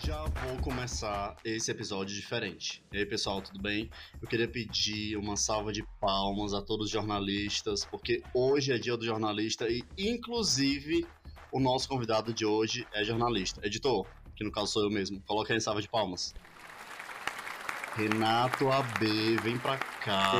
Já vou começar esse episódio diferente. E aí, pessoal, tudo bem? Eu queria pedir uma salva de palmas a todos os jornalistas, porque hoje é dia do jornalista e, inclusive, o nosso convidado de hoje é jornalista. Editor, que no caso sou eu mesmo, coloca aí em salva de palmas. Renato AB, vem pra cá.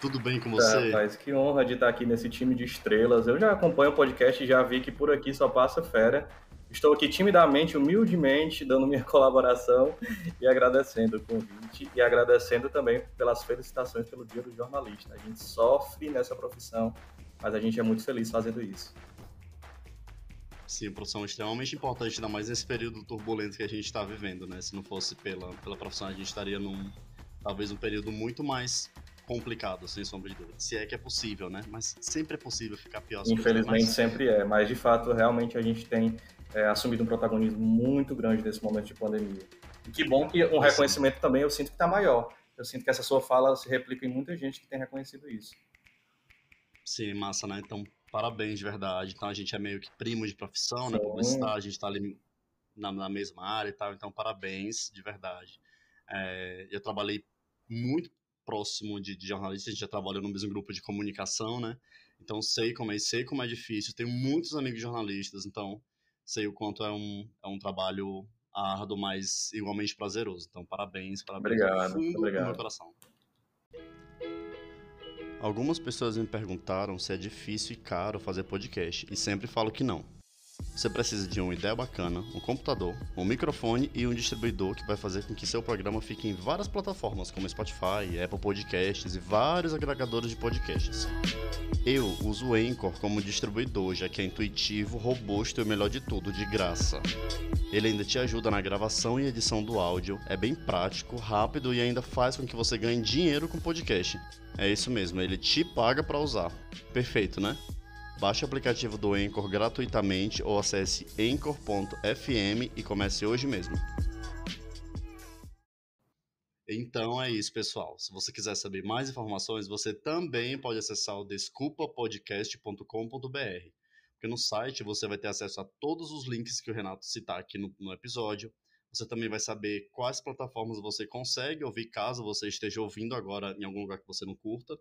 Tudo bem com você? Rapaz, que honra de estar aqui nesse time de estrelas. Eu já acompanho o podcast e já vi que por aqui só passa fera. Estou aqui timidamente, humildemente, dando minha colaboração e agradecendo o convite e agradecendo também pelas felicitações pelo Dia do Jornalista. A gente sofre nessa profissão, mas a gente é muito feliz fazendo isso. Sim, profissão extremamente importante, ainda mais nesse período turbulento que a gente está vivendo, né? Se não fosse pela profissão, a gente estaria talvez um período muito mais complicado, sem sombra de dúvida. Se é que é possível, né? Mas sempre é possível ficar pior as coisas. Infelizmente sempre é, mas de fato, realmente a gente tem assumido um protagonismo muito grande nesse momento de pandemia. E que bom que um reconhecimento também eu sinto que está maior. Eu sinto que essa sua fala se replica em muita gente que tem reconhecido isso. Sim, massa, né? Então, parabéns de verdade. Então, a gente é meio que primo de profissão, né? Sim. Publicitar, a gente tá ali na mesma área e tal. Então, parabéns de verdade. Eu trabalhei muito próximo de jornalista, a gente já trabalhou no mesmo grupo de comunicação, né? Então, sei como é difícil. Tenho muitos amigos jornalistas, então sei o quanto é um trabalho árduo, mas igualmente prazeroso. Então, parabéns do Obrigado, fundo do meu obrigado. coração. Algumas pessoas me perguntaram se é difícil e caro fazer podcast, e sempre falo que não. Você precisa de uma ideia bacana, um computador, um microfone e um distribuidor que vai fazer com que seu programa fique em várias plataformas como Spotify, Apple Podcasts e vários agregadores de podcasts. Eu uso o Anchor como distribuidor, já que é intuitivo, robusto e o melhor de tudo, de graça. Ele ainda te ajuda na gravação e edição do áudio, é bem prático, rápido e ainda faz com que você ganhe dinheiro com podcast. É isso mesmo, ele te paga para usar. Perfeito, né? Baixe o aplicativo do Anchor gratuitamente ou acesse anchor.fm e comece hoje mesmo. Então é isso, pessoal. Se você quiser saber mais informações, você também pode acessar o desculpapodcast.com.br. Porque no site você vai ter acesso a todos os links que o Renato citar aqui no episódio. Você também vai saber quais plataformas você consegue ouvir caso você esteja ouvindo agora em algum lugar que você não curta.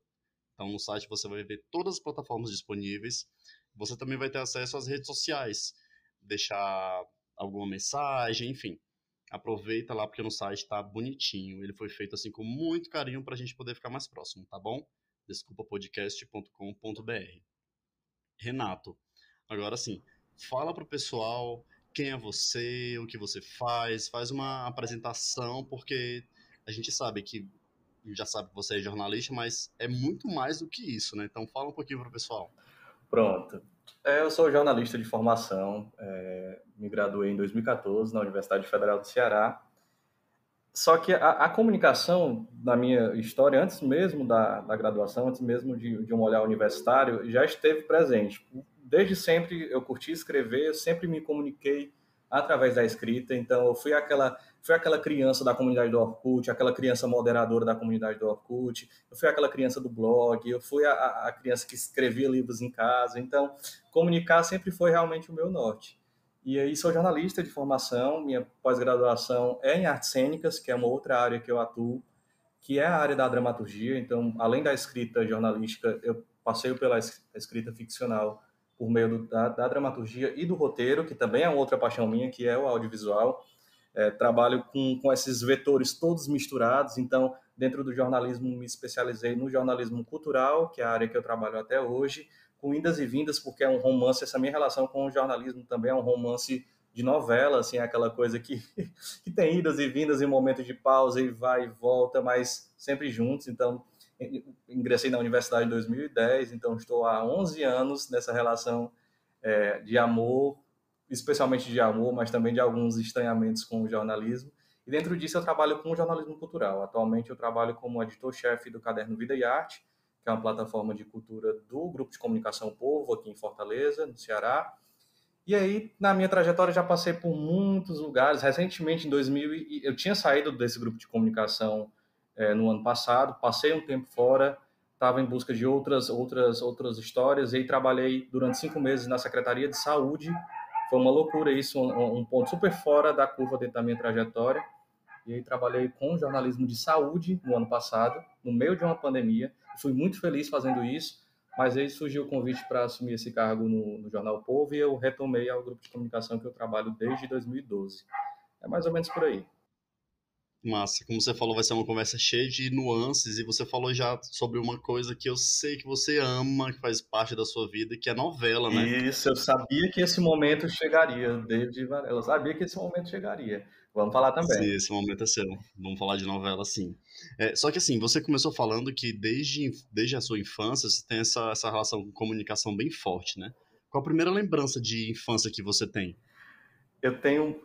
Então no site você vai ver todas as plataformas disponíveis. Você também vai ter acesso às redes sociais, deixar alguma mensagem, enfim. Aproveita lá porque no site tá bonitinho. Ele foi feito assim com muito carinho pra gente poder ficar mais próximo, tá bom? Desculpapodcast.com.br. Renato, agora sim, fala pro pessoal quem é você, o que você faz uma apresentação, porque a gente sabe que já sabe que você é jornalista, mas é muito mais do que isso, né? Então fala um pouquinho pro pessoal. Pronto. Eu sou jornalista de formação, me graduei em 2014 na Universidade Federal do Ceará. Só que a comunicação, na minha história, antes mesmo da graduação, antes mesmo de um olhar universitário, já esteve presente. Desde sempre eu curti escrever, eu sempre me comuniquei através da escrita, então eu fui aquela criança da comunidade do Orkut, aquela criança moderadora da comunidade do Orkut, eu fui aquela criança do blog, eu fui a criança que escrevia livros em casa, então comunicar sempre foi realmente o meu norte. E aí sou jornalista de formação, minha pós-graduação é em artes cênicas, que é uma outra área que eu atuo, que é a área da dramaturgia. Então, além da escrita jornalística, eu passeio pela escrita ficcional por meio da dramaturgia e do roteiro, que também é uma outra paixão minha, que é o audiovisual. Trabalho com esses vetores todos misturados, então, dentro do jornalismo, me especializei no jornalismo cultural, que é a área que eu trabalho até hoje, com indas e vindas, porque é um romance, essa minha relação com o jornalismo também é um romance de novela, assim, é aquela coisa que tem idas e vindas em momentos de pausa e vai e volta, mas sempre juntos. Então, ingressei na universidade em 2010, então estou há 11 anos nessa relação de amor, especialmente de amor, mas também de alguns estranhamentos com o jornalismo. E dentro disso eu trabalho com o jornalismo cultural. Atualmente eu trabalho como editor-chefe do Caderno Vida e Arte, que é uma plataforma de cultura do Grupo de Comunicação Povo, aqui em Fortaleza, no Ceará. E aí, na minha trajetória, já passei por muitos lugares. Recentemente, em 2000, eu tinha saído desse grupo de comunicação no ano passado, passei um tempo fora, estava em busca de outras histórias, e aí trabalhei durante 5 meses na Secretaria de Saúde Foi uma loucura isso, um ponto super fora da curva dentro da minha trajetória. E aí trabalhei com jornalismo de saúde no ano passado, no meio de uma pandemia. Fui muito feliz fazendo isso, mas aí surgiu o convite para assumir esse cargo no Jornal o Povo e eu retomei ao grupo de comunicação que eu trabalho desde 2012. É mais ou menos por aí. Massa, como você falou, vai ser uma conversa cheia de nuances e você falou já sobre uma coisa que eu sei que você ama, que faz parte da sua vida, que é novela, né? Isso, eu sabia que esse momento chegaria, David Varela. Eu sabia que esse momento chegaria. Vamos falar também. Sim, esse momento é seu. Vamos falar de novela, sim. Só que assim, você começou falando que desde a sua infância você tem essa relação com comunicação bem forte, né? Qual a primeira lembrança de infância que você tem? Eu tenho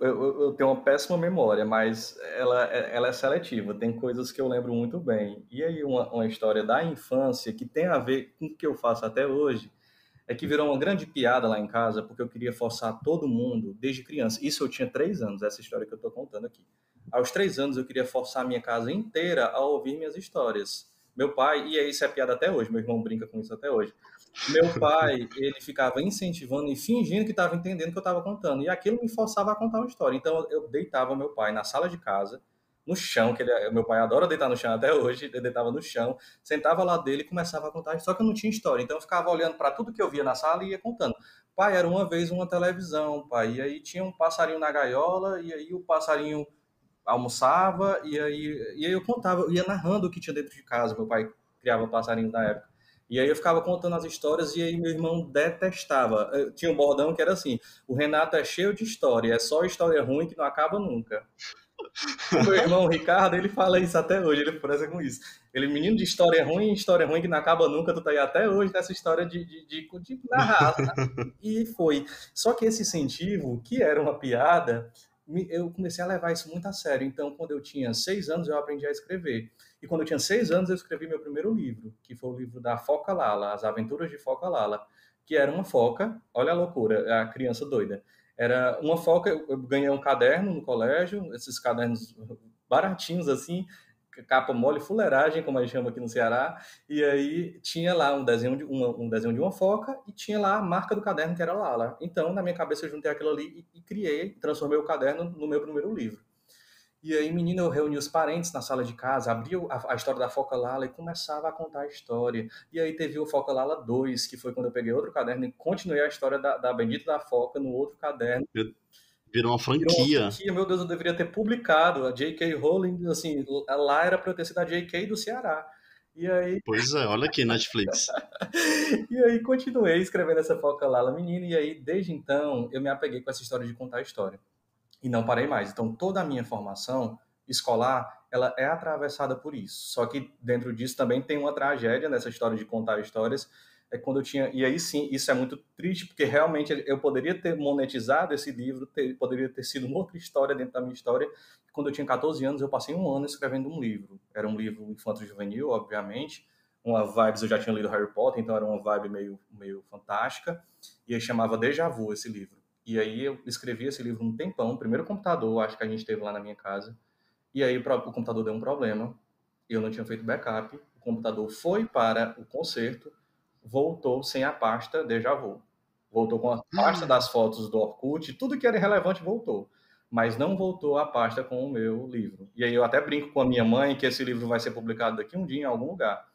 uma péssima memória, mas ela é seletiva. Tem coisas que eu lembro muito bem. E aí, uma história da infância que tem a ver com o que eu faço até hoje é que virou uma grande piada lá em casa, porque eu queria forçar todo mundo desde criança. Isso eu tinha 3 anos, essa história que eu estou contando aqui. Aos 3 anos eu queria forçar a minha casa inteira a ouvir minhas histórias. Meu pai, e isso é piada até hoje, meu irmão brinca com isso até hoje. Meu pai, ele ficava incentivando e fingindo que estava entendendo o que eu estava contando. E aquilo me forçava a contar uma história. Então eu deitava meu pai na sala de casa, no chão, meu pai adora deitar no chão até hoje, ele deitava no chão, sentava lá dele e começava a contar, só que eu não tinha história, então eu ficava olhando para tudo que eu via na sala e ia contando. Pai, era uma vez uma televisão, pai, e aí tinha um passarinho na gaiola, e aí o passarinho almoçava, e aí eu contava, eu ia narrando o que tinha dentro de casa, meu pai criava passarinhos na época. E aí eu ficava contando as histórias e aí meu irmão detestava. Tinha um bordão que era assim: o Renato é cheio de história, é só história ruim que não acaba nunca. O meu irmão Ricardo, ele fala isso até hoje, ele preza com isso. Ele, menino de história ruim que não acaba nunca, tu tá aí até hoje nessa história de narrar. E foi. Só que esse incentivo, que era uma piada, eu comecei a levar isso muito a sério. Então, quando eu tinha 6 anos, eu aprendi a escrever. E quando eu tinha 6 anos, eu escrevi meu primeiro livro, que foi o livro da Foca Lala, As Aventuras de Foca Lala, que era uma foca, olha a loucura, a criança doida. Era uma foca, eu ganhei um caderno no colégio, esses cadernos baratinhos assim, capa mole, fuleiragem, como a gente chama aqui no Ceará, e aí tinha lá um desenho de uma foca e tinha lá a marca do caderno que era Lala. Então, na minha cabeça, eu juntei aquilo ali e criei, transformei o caderno no meu primeiro livro. E aí, menina, eu reuni os parentes na sala de casa, abria a história da Foca Lala e começava a contar a história. E aí teve o Foca Lala 2, que foi quando eu peguei outro caderno e continuei a história da Bendita da Foca no outro caderno. Virou uma Virou uma franquia. franquia, meu Deus, eu deveria ter publicado. A J.K. Rowling, assim, lá era para eu ter sido a J.K. do Ceará. E aí, Pois é, olha aqui, Netflix. e aí continuei escrevendo essa Foca Lala, menina, e aí desde então eu me apeguei com essa história de contar a história. E não parei mais. Então toda a minha formação escolar, ela é atravessada por isso. Só que dentro disso também tem uma tragédia nessa história de contar histórias. É quando eu tinha, e aí sim, isso é muito triste, porque realmente eu poderia ter monetizado esse livro, poderia ter sido uma outra história dentro da minha história. Quando eu tinha 14 anos, eu passei um ano escrevendo um livro. Era um livro infanto-juvenil, obviamente. Uma vibes, eu já tinha lido Harry Potter, então era uma vibe meio fantástica. E aí chamava Déjà Vu esse livro. E aí eu escrevi esse livro um tempão, o primeiro computador, acho que a gente teve lá na minha casa. E aí o computador deu um problema, eu não tinha feito backup, o computador foi para o concerto, voltou sem a pasta Déjà Vu. Voltou com a pasta das fotos do Orkut, tudo que era relevante voltou. Mas não voltou a pasta com o meu livro. E aí eu até brinco com a minha mãe que esse livro vai ser publicado daqui um dia em algum lugar.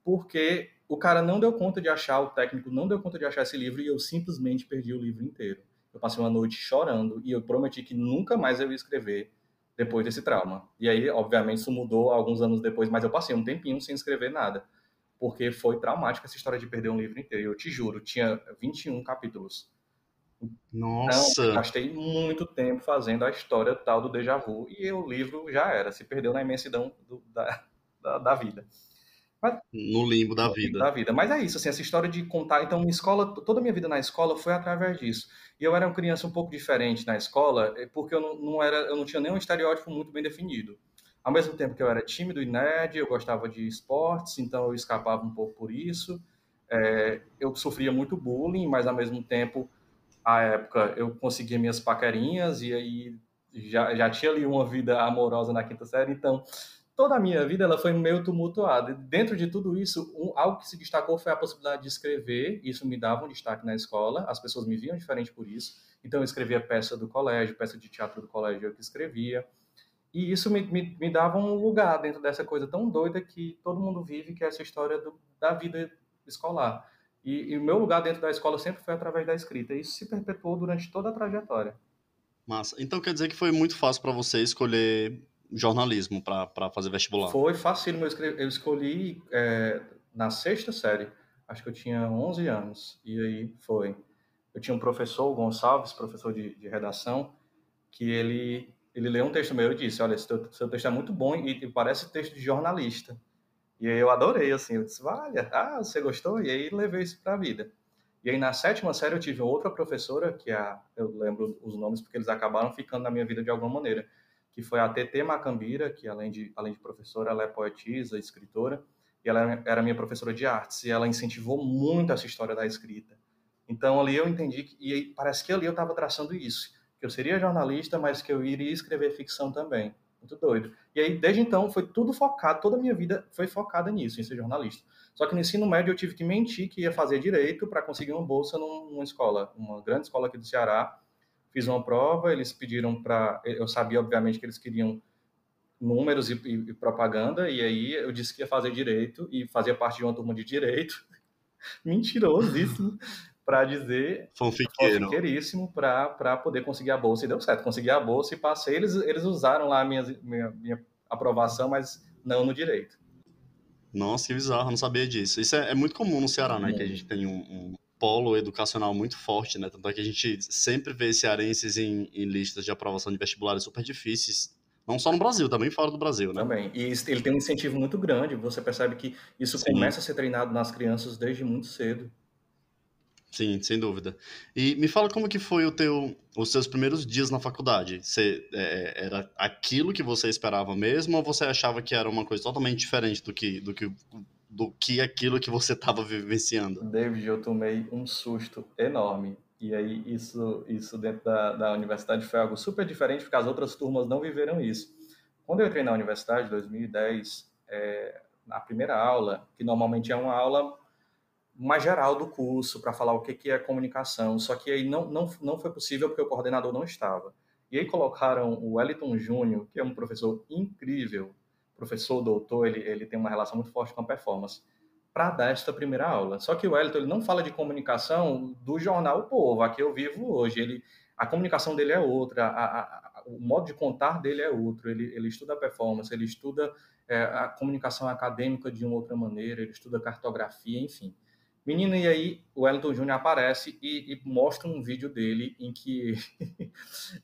Porque o cara não deu conta de achar, o técnico não deu conta de achar esse livro e eu simplesmente perdi o livro inteiro. Eu passei uma noite chorando e eu prometi que nunca mais eu ia escrever depois desse trauma. E aí, obviamente, isso mudou alguns anos depois, mas eu passei um tempinho sem escrever nada, porque foi traumática essa história de perder um livro inteiro. Eu te juro, tinha 21 capítulos. Então, eu Nossa, gastei muito tempo fazendo a história tal do déjà vu e o livro já era, se perdeu na imensidão da vida. Mas no limbo da vida. da vida. Mas é isso, assim, essa história de contar. Então, minha escola, toda a minha vida na escola foi através disso. E eu era uma criança um pouco diferente na escola, porque eu não tinha nenhum estereótipo muito bem definido. Ao mesmo tempo que eu era tímido e nerd, eu gostava de esportes, então eu escapava um pouco por isso. Eu sofria muito bullying, mas ao mesmo tempo, à época, eu conseguia minhas paquerinhas e aí já tinha ali uma vida amorosa na quinta série, então toda a minha vida ela foi meio tumultuada. Dentro de tudo isso, algo que se destacou foi a possibilidade de escrever. Isso me dava um destaque na escola. As pessoas me viam diferente por isso. Então eu escrevia peça do colégio, peça de teatro do colégio eu que escrevia. E isso me dava um lugar dentro dessa coisa tão doida que todo mundo vive, que é essa história da vida escolar. E o meu lugar dentro da escola sempre foi através da escrita. E isso se perpetuou durante toda a trajetória. Massa. Então quer dizer que foi muito fácil para você escolher jornalismo para fazer vestibular? Foi fácil, eu escolhi na sexta série, acho que eu tinha 11 anos, e aí foi. Eu tinha um professor, o Gonçalves, professor de redação, que ele leu um texto meu e disse, olha, seu texto é muito bom e parece texto de jornalista. E aí eu adorei, assim, eu disse, vale, você gostou? E aí levei isso para a vida. E aí na sétima série eu tive outra professora, eu lembro os nomes porque eles acabaram ficando na minha vida de alguma maneira, que foi a TT Macambira, que além de professora, ela é poetisa, escritora, e ela era minha professora de artes, e ela incentivou muito essa história da escrita. Então ali eu entendi, e aí, parece que ali eu estava traçando isso, que eu seria jornalista, mas que eu iria escrever ficção também. Muito doido. E aí, desde então, foi tudo focado, toda a minha vida foi focada nisso, em ser jornalista. Só que no ensino médio eu tive que mentir que ia fazer direito para conseguir uma bolsa numa escola, uma grande escola aqui do Ceará. Fiz uma prova, eles pediram para. Eu sabia, obviamente, que eles queriam números e propaganda, e aí eu disse que ia fazer direito e fazia parte de uma turma de direito. Mentirosíssimo, para dizer Fanfiqueiro. fanfiqueiríssimo para poder conseguir a bolsa. E deu certo, consegui a bolsa e passei. Eles usaram lá a minha aprovação, mas não no direito. Nossa, que bizarro, não sabia disso. Isso é muito comum no Ceará, né? Que a gente tem um polo educacional muito forte, né? Tanto é que a gente sempre vê cearenses em listas de aprovação de vestibulares super difíceis, não só no Brasil, também fora do Brasil, né? Também. E ele tem um incentivo muito grande. Você percebe que isso Sim, começa a ser treinado nas crianças desde muito cedo. sim, sem dúvida. E me fala como que foi os seus primeiros dias na faculdade. Era aquilo que você esperava mesmo, ou você achava que era uma coisa totalmente diferente do que aquilo que você estava vivenciando? David, eu tomei um susto enorme. E aí, isso dentro da universidade foi algo super diferente, porque as outras turmas não viveram isso. Quando eu entrei na universidade, em 2010, na primeira aula, que normalmente é uma aula mais geral do curso, para falar o que é comunicação, só que aí não foi possível porque o coordenador não estava. E aí colocaram o Wellington Júnior, que é um professor incrível, professor doutor, ele tem uma relação muito forte com a performance, para dar esta primeira aula. Só que o Wellington ele não fala de comunicação do jornal O Povo, a que eu vivo hoje. A comunicação dele é outra, o modo de contar dele é outro. Ele estuda a performance, ele estuda a comunicação acadêmica de uma outra maneira, ele estuda cartografia, enfim. Menino, e aí o Wellington Júnior aparece e mostra um vídeo dele em que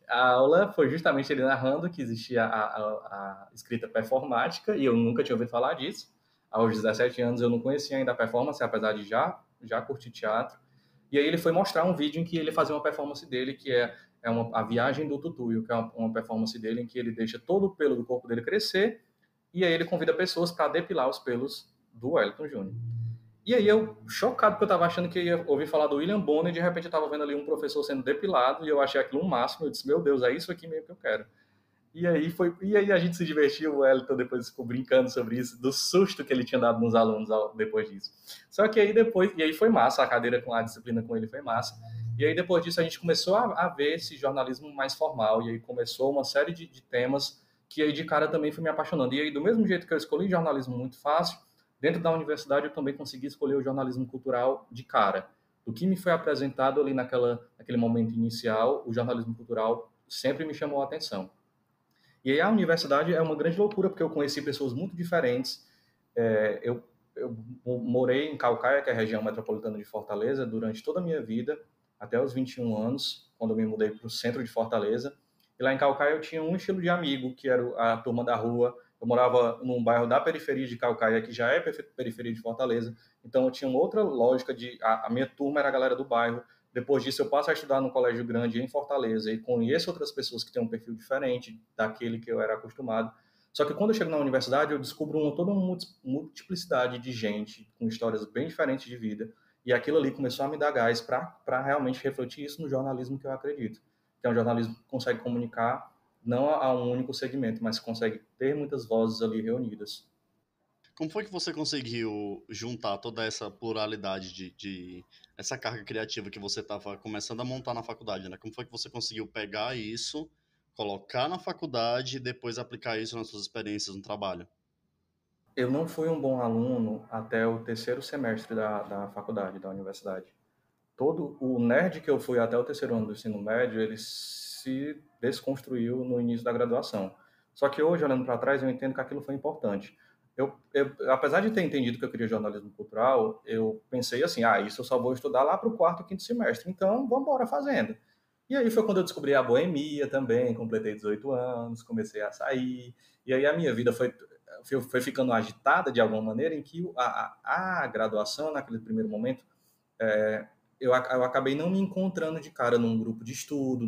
a aula foi justamente ele narrando que existia a escrita performática, e eu nunca tinha ouvido falar disso. Aos 17 anos eu não conhecia ainda a performance, apesar de já curtir teatro. E aí ele foi mostrar um vídeo em que ele fazia uma performance dele, que a viagem do Tutuio, que é uma performance dele em que ele deixa todo o pelo do corpo dele crescer, e aí ele convida pessoas para depilar os pelos do Wellington Júnior. E aí eu, chocado, porque eu estava achando que ia ouvir falar do William Bonner, e de repente eu estava vendo ali um professor sendo depilado, e eu achei aquilo um máximo, eu disse, meu Deus, é isso aqui mesmo que eu quero. E aí a gente se divertiu, o Wellington depois ficou brincando sobre isso, do susto que ele tinha dado nos alunos depois disso. Só que aí depois, e aí foi massa, a cadeira com a disciplina com ele foi massa, e aí depois disso a gente começou a ver esse jornalismo mais formal, e aí começou uma série de temas que aí de cara também fui me apaixonando. E aí do mesmo jeito que eu escolhi jornalismo muito fácil, dentro da universidade eu também consegui escolher o jornalismo cultural de cara. Do que me foi apresentado ali naquele momento inicial, o jornalismo cultural sempre me chamou a atenção. E aí a universidade é uma grande loucura, porque eu conheci pessoas muito diferentes. Eu morei em Caucaia, que é a região metropolitana de Fortaleza, durante toda a minha vida, até os 21 anos, quando eu me mudei para o centro de Fortaleza. E lá em Caucaia eu tinha um estilo de amigo, que era a turma da rua. Eu morava num bairro da periferia de Caucaia, que já é periferia de Fortaleza. Então eu tinha uma outra lógica de... A minha turma era a galera do bairro. Depois disso, eu passo a estudar no Colégio Grande em Fortaleza e conheço outras pessoas que têm um perfil diferente daquele que eu era acostumado. Só que quando eu chego na universidade, eu descubro toda uma multiplicidade de gente com histórias bem diferentes de vida. E aquilo ali começou a me dar gás para realmente refletir isso no jornalismo que eu acredito. Que é um jornalismo que consegue comunicar não a um único segmento, mas consegue ter muitas vozes ali reunidas. Como foi que você conseguiu juntar toda essa pluralidade essa carga criativa que você estava começando a montar na faculdade, né? Como foi que você conseguiu pegar isso, colocar na faculdade e depois aplicar isso nas suas experiências no trabalho? Eu não fui um bom aluno até o terceiro semestre da faculdade, da universidade. Todo o nerd que eu fui até o terceiro ano do ensino médio, ele se desconstruiu no início da graduação. Só que hoje, olhando para trás, eu entendo que aquilo foi importante. Apesar de ter entendido que eu queria jornalismo cultural, eu pensei assim, isso eu só vou estudar lá para o quarto, quinto semestre, então vamos embora fazendo. E aí foi quando eu descobri a boemia também, completei 18 anos, comecei a sair, e aí a minha vida foi ficando agitada de alguma maneira, em que a graduação, naquele primeiro momento, eu acabei não me encontrando de cara num grupo de estudo,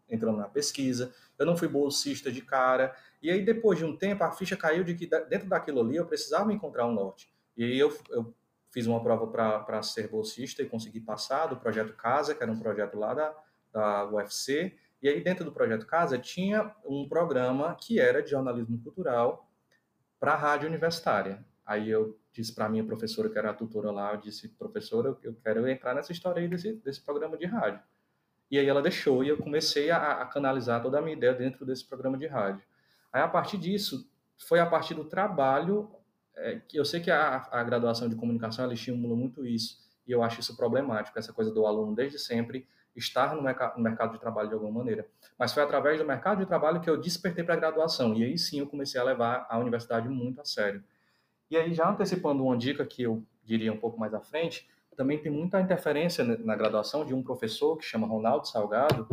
entrando na pesquisa. Eu não fui bolsista de cara. E aí, depois de um tempo, a ficha caiu de que dentro daquilo ali eu precisava encontrar um norte. E aí eu fiz uma prova para ser bolsista e consegui passar do Projeto Casa, que era um projeto lá da UFC. E aí, dentro do Projeto Casa, tinha um programa que era de jornalismo cultural para a rádio universitária. Aí eu disse para a minha professora, que era a tutora lá, eu disse, professora, eu quero entrar nessa história aí desse programa de rádio. E aí ela deixou e eu comecei a canalizar toda a minha ideia dentro desse programa de rádio. Aí a partir disso, foi a partir do trabalho, que eu sei que a graduação de comunicação ela estimula muito isso, e eu acho isso problemático, essa coisa do aluno desde sempre estar no mercado de trabalho de alguma maneira. Mas foi através do mercado de trabalho que eu despertei para a graduação, e aí sim eu comecei a levar a universidade muito a sério. E aí, já antecipando uma dica que eu diria um pouco mais à frente, também tem muita interferência na graduação de um professor que chama Ronaldo Salgado,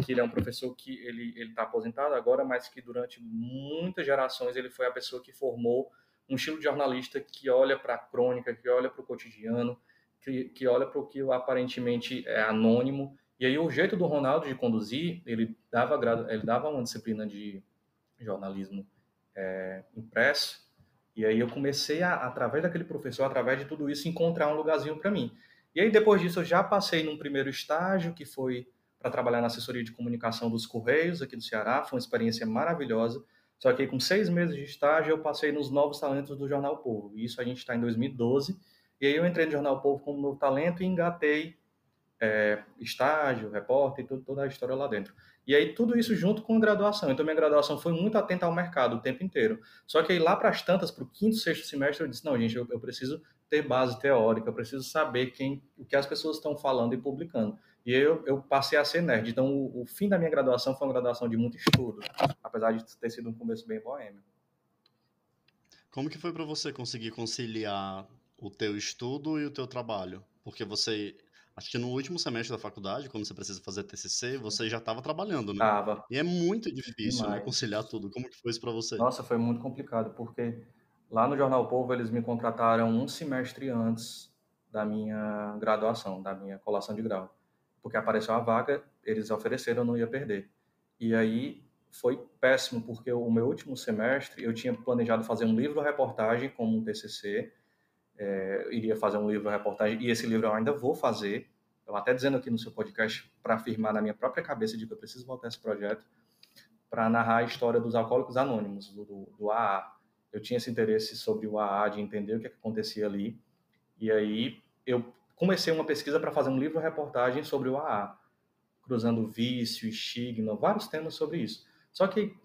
que ele é um professor que ele está aposentado agora, mas que durante muitas gerações ele foi a pessoa que formou um estilo de jornalista que olha para a crônica, que olha para o cotidiano, que olha para o que aparentemente é anônimo. E aí o jeito do Ronaldo de conduzir, ele dava uma disciplina de jornalismo impresso, e aí eu comecei através daquele professor, através de tudo isso, encontrar um lugarzinho para mim. E aí depois disso eu já passei num primeiro estágio, que foi para trabalhar na assessoria de comunicação dos Correios aqui do Ceará, foi uma experiência maravilhosa. Só que aí, com 6 meses de estágio eu passei nos Novos Talentos do Jornal Povo. E isso a gente está em 2012. E aí eu entrei no Jornal Povo como novo talento e engatei estágio, repórter, toda a história lá dentro. E aí tudo isso junto com a graduação. Então minha graduação foi muito atenta ao mercado o tempo inteiro. Só que aí lá para as tantas, para o quinto, sexto semestre, eu disse, não, gente, eu preciso ter base teórica, eu preciso saber o que as pessoas estão falando e publicando. E aí eu passei a ser nerd. Então o fim da minha graduação foi uma graduação de muito estudo, apesar de ter sido um começo bem boêmio. Como que foi para você conseguir conciliar o teu estudo e o teu trabalho? Porque você, acho que no último semestre da faculdade, quando você precisa fazer TCC, você já estava trabalhando, né? Tava E é muito difícil, né, demais. conciliar tudo. Como que foi isso para você? Nossa, foi muito complicado, porque lá no Jornal Povo eles me contrataram um semestre antes da minha graduação, da minha colação de grau. Porque apareceu a vaga, eles ofereceram, eu não ia perder. E aí foi péssimo, porque o meu último semestre eu tinha planejado fazer um livro-reportagem como um TCC, eu iria fazer um livro-reportagem, e esse livro eu ainda vou fazer. Eu até dizendo aqui no seu podcast para afirmar na minha própria cabeça de que eu preciso voltar a esse projeto, para narrar a história dos alcoólicos anônimos, do AA. Eu tinha esse interesse sobre o AA, de entender o que acontecia ali, e aí eu comecei uma pesquisa para fazer um livro-reportagem sobre o AA, cruzando vício, estigma, vários temas sobre isso. Só que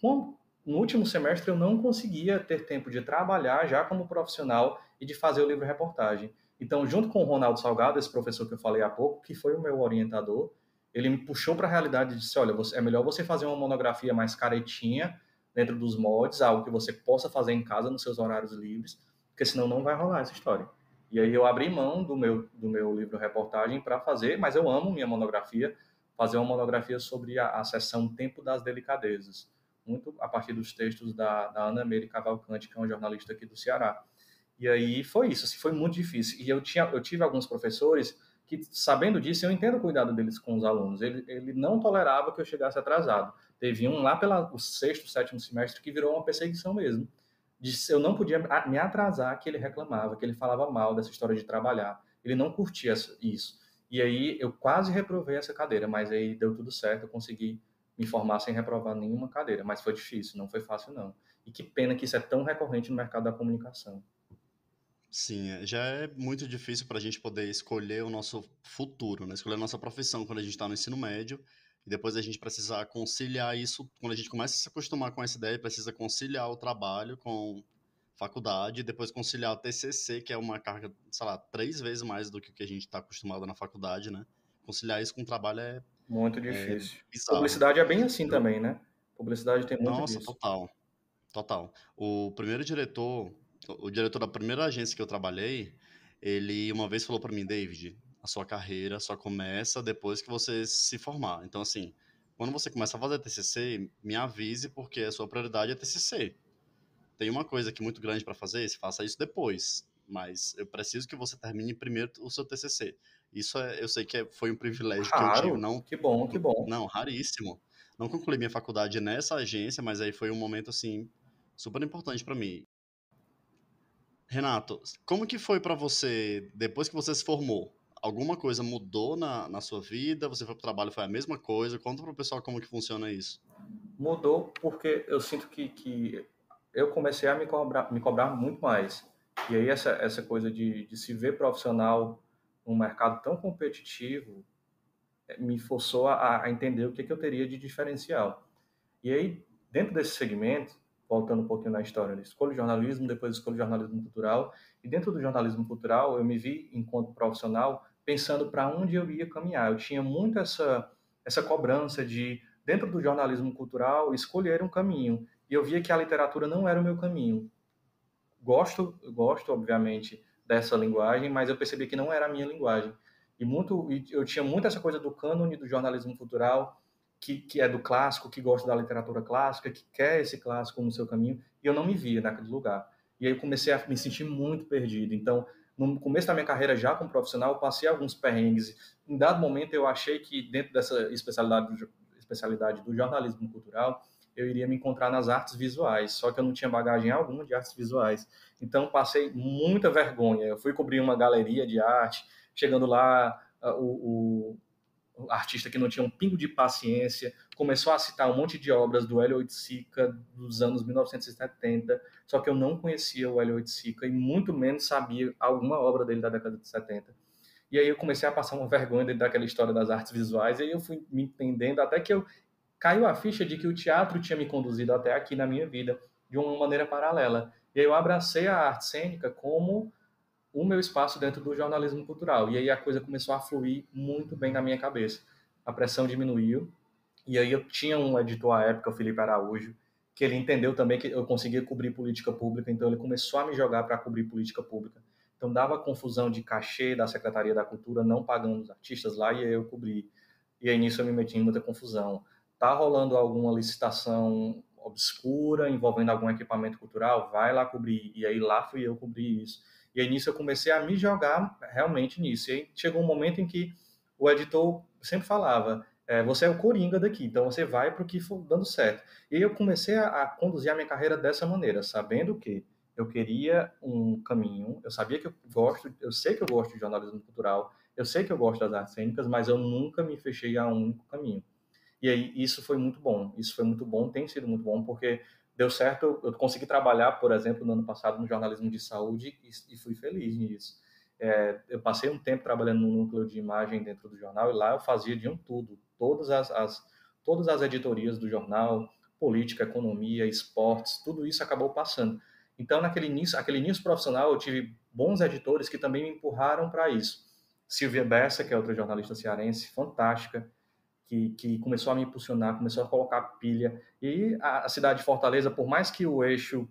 no último semestre eu não conseguia ter tempo de trabalhar já como profissional e de fazer o livro-reportagem. Então, junto com o Ronaldo Salgado, esse professor que eu falei há pouco, que foi o meu orientador, ele me puxou para a realidade e disse, olha, é melhor você fazer uma monografia mais caretinha, dentro dos moldes, algo que você possa fazer em casa nos seus horários livres, porque senão não vai rolar essa história. E aí eu abri mão do meu livro-reportagem para fazer, mas eu amo minha monografia, fazer uma monografia sobre a seção Tempo das Delicadezas, muito a partir dos textos da Ana Meire Cavalcante, que é uma jornalista aqui do Ceará. E aí foi isso, assim, foi muito difícil. E eu tive alguns professores que, sabendo disso, eu entendo o cuidado deles com os alunos. Ele não tolerava que eu chegasse atrasado. Teve um lá pelo sexto, sétimo semestre que virou uma perseguição mesmo. Eu não podia me atrasar, que ele reclamava, que ele falava mal dessa história de trabalhar. Ele não curtia isso. E aí eu quase reprovei essa cadeira, mas aí deu tudo certo, eu consegui me formar sem reprovar nenhuma cadeira, mas foi difícil, não foi fácil não. E que pena que isso é tão recorrente no mercado da comunicação. Sim, já é muito difícil para a gente poder escolher o nosso futuro, né? Escolher a nossa profissão quando a gente está no ensino médio, e depois a gente precisar conciliar isso, quando a gente começa a se acostumar com essa ideia, precisa conciliar o trabalho com faculdade, e depois conciliar o TCC, que é uma carga, sei lá, 3 vezes mais do que o que a gente está acostumado na faculdade, né? Conciliar isso com o trabalho Muito é difícil. bizarro. Publicidade é bem assim Eu- também, né? Publicidade tem muito Nossa, disso. total. Total. O primeiro diretor, o diretor da primeira agência que eu trabalhei, ele uma vez falou para mim, David, a sua carreira só começa depois que você se formar. Então, assim, quando você começa a fazer TCC, me avise porque a sua prioridade é TCC. Tem uma coisa aqui muito grande para fazer, você faça isso depois, mas eu preciso que você termine primeiro o seu TCC. Isso eu sei que foi um privilégio que eu tive, Raro. não, Que bom, que bom. não, raríssimo. Não concluí minha faculdade nessa agência, mas aí foi um momento assim super importante para mim. Renato, como que foi para você depois que você se formou? Alguma coisa mudou na sua vida? Você foi para o trabalho, foi a mesma coisa? Conta para o pessoal como que funciona isso. Mudou porque eu sinto que eu comecei a me cobrar muito mais. E aí essa coisa de se ver profissional num mercado tão competitivo me forçou a entender o que eu teria de diferencial. E aí, dentro desse segmento, voltando um pouquinho na história, eu escolho jornalismo, depois escolho jornalismo cultural, e dentro do jornalismo cultural eu me vi, enquanto profissional, pensando para onde eu ia caminhar. Eu tinha muito essa cobrança de, dentro do jornalismo cultural, escolher um caminho, e eu via que a literatura não era o meu caminho. Gosto, obviamente, dessa linguagem, mas eu percebi que não era a minha linguagem. E eu tinha muito essa coisa do cânone do jornalismo cultural, que é do clássico, que gosta da literatura clássica, que quer esse clássico no seu caminho, e eu não me via naquele lugar. E aí eu comecei a me sentir muito perdido. Então, no começo da minha carreira já como profissional, eu passei alguns perrengues. Em dado momento, eu achei que dentro dessa especialidade do jornalismo cultural, eu iria me encontrar nas artes visuais, só que eu não tinha bagagem alguma de artes visuais. Então, passei muita vergonha. Eu fui cobrir uma galeria de arte, chegando lá, o artista que não tinha um pingo de paciência começou a citar um monte de obras do Hélio Oiticica dos anos 1970, só que eu não conhecia o Hélio Oiticica e muito menos sabia alguma obra dele da década de 70. E aí eu comecei a passar uma vergonha dentro daquela história das artes visuais, e aí eu fui me entendendo até que eu caiu a ficha de que o teatro tinha me conduzido até aqui na minha vida de uma maneira paralela. E aí eu abracei a arte cênica como o meu espaço dentro do jornalismo cultural. E aí a coisa começou a fluir muito bem na minha cabeça. A pressão diminuiu. E aí eu tinha um editor à época, o Felipe Araújo, que ele entendeu também que eu conseguia cobrir política pública, então ele começou a me jogar para cobrir política pública. Então dava confusão de cachê da Secretaria da Cultura não pagando os artistas lá, e aí eu cobri. E aí nisso eu me meti em muita confusão. Tá rolando alguma licitação obscura envolvendo algum equipamento cultural? Vai lá cobrir. E aí lá fui eu cobrir isso. E aí nisso eu comecei a me jogar realmente nisso. E aí chegou um momento em que o editor sempre falava, você é o coringa daqui, então você vai para o que for dando certo. E aí eu comecei a conduzir a minha carreira dessa maneira, sabendo que eu queria um caminho, eu sabia que eu sei que eu gosto de jornalismo cultural, eu sei que eu gosto das artes cênicas, mas eu nunca me fechei a um único caminho. E aí isso foi muito bom, tem sido muito bom, porque deu certo, eu consegui trabalhar, por exemplo, no ano passado no jornalismo de saúde e fui feliz nisso. Eu passei um tempo trabalhando no núcleo de imagem dentro do jornal e lá eu fazia de um tudo, todas as editorias do jornal, política, economia, esportes, tudo isso acabou passando. Então, aquele início profissional, eu tive bons editores que também me empurraram para isso. Silvia Bessa, que é outra jornalista cearense, fantástica, que começou a me impulsionar, começou a colocar pilha. E a cidade de Fortaleza, por mais que o eixo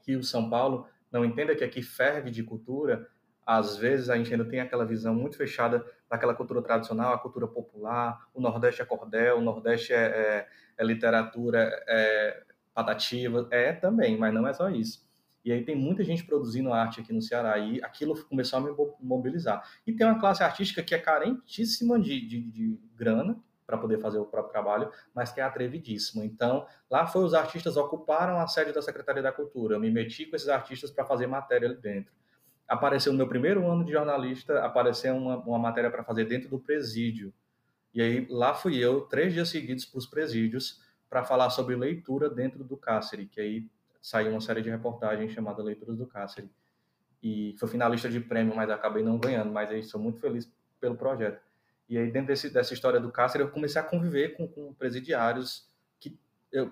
Rio-São Paulo não entenda que aqui ferve de cultura, às vezes a gente ainda tem aquela visão muito fechada daquela cultura tradicional, a cultura popular, o Nordeste é cordel, o Nordeste é literatura patativa, também, mas não é só isso. E aí tem muita gente produzindo arte aqui no Ceará, e aquilo começou a me mobilizar. E tem uma classe artística que é carentíssima de grana, para poder fazer o próprio trabalho, mas que é atrevidíssimo. Então, lá foi os artistas ocuparam a sede da Secretaria da Cultura. Eu me meti com esses artistas para fazer matéria ali dentro. Apareceu no meu primeiro ano de jornalista, apareceu uma matéria para fazer dentro do presídio. E aí lá fui eu, 3 dias seguidos para os presídios, para falar sobre leitura dentro do cárcere, que aí saiu uma série de reportagens chamada Leituras do Cárcere. E foi finalista de prêmio, mas acabei não ganhando, mas aí sou muito feliz pelo projeto. E aí dentro dessa história do cárcere eu comecei a conviver com presidiários que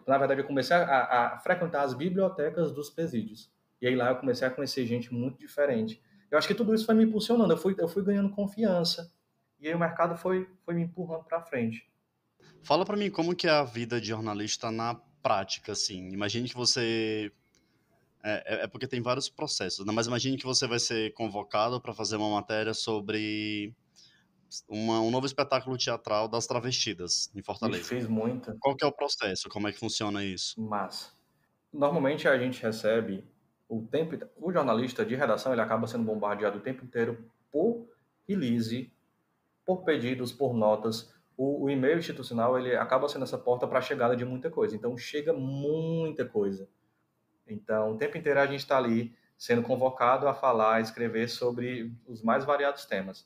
na verdade eu comecei a frequentar as bibliotecas dos presídios. E aí lá eu comecei a conhecer gente muito diferente. Eu acho que tudo isso foi me impulsionando, eu fui ganhando confiança e aí o mercado foi me empurrando para frente. Fala pra mim como que é a vida de jornalista na prática, assim. Imagine que você é porque tem vários processos, né? Mas imagine que você vai ser convocado para fazer uma matéria sobre um novo espetáculo teatral das travestidas em Vixe, Fortaleza. fiz muita, Qual que é o processo? Como é que funciona isso? mas normalmente a gente recebe o jornalista de redação, ele acaba sendo bombardeado o tempo inteiro por release, por pedidos, por notas. O e-mail institucional, ele acaba sendo essa porta para a chegada de muita coisa. Então, chega muita coisa. Então, o tempo inteiro a gente está ali sendo convocado a falar, a escrever sobre os mais variados temas.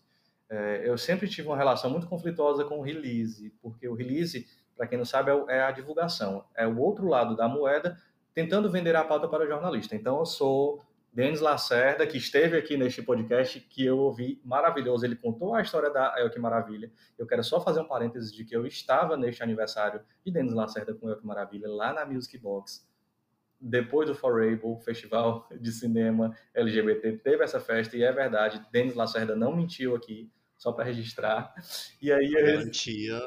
Eu sempre tive uma relação muito conflituosa com o release, porque o release, para quem não sabe, é a divulgação, é o outro lado da moeda tentando vender a pauta para o jornalista. Então, eu sou Denis Lacerda, que esteve aqui neste podcast, que eu ouvi maravilhoso. Ele contou a história da El Que Maravilha. Eu quero só fazer um parênteses de que eu estava neste aniversário de Denis Lacerda com El Que Maravilha, lá na Music Box depois do Forable, Festival de Cinema LGBT, teve essa festa, e é verdade, Denis Lacerda não mentiu aqui, só para registrar. E aí A eles garantia,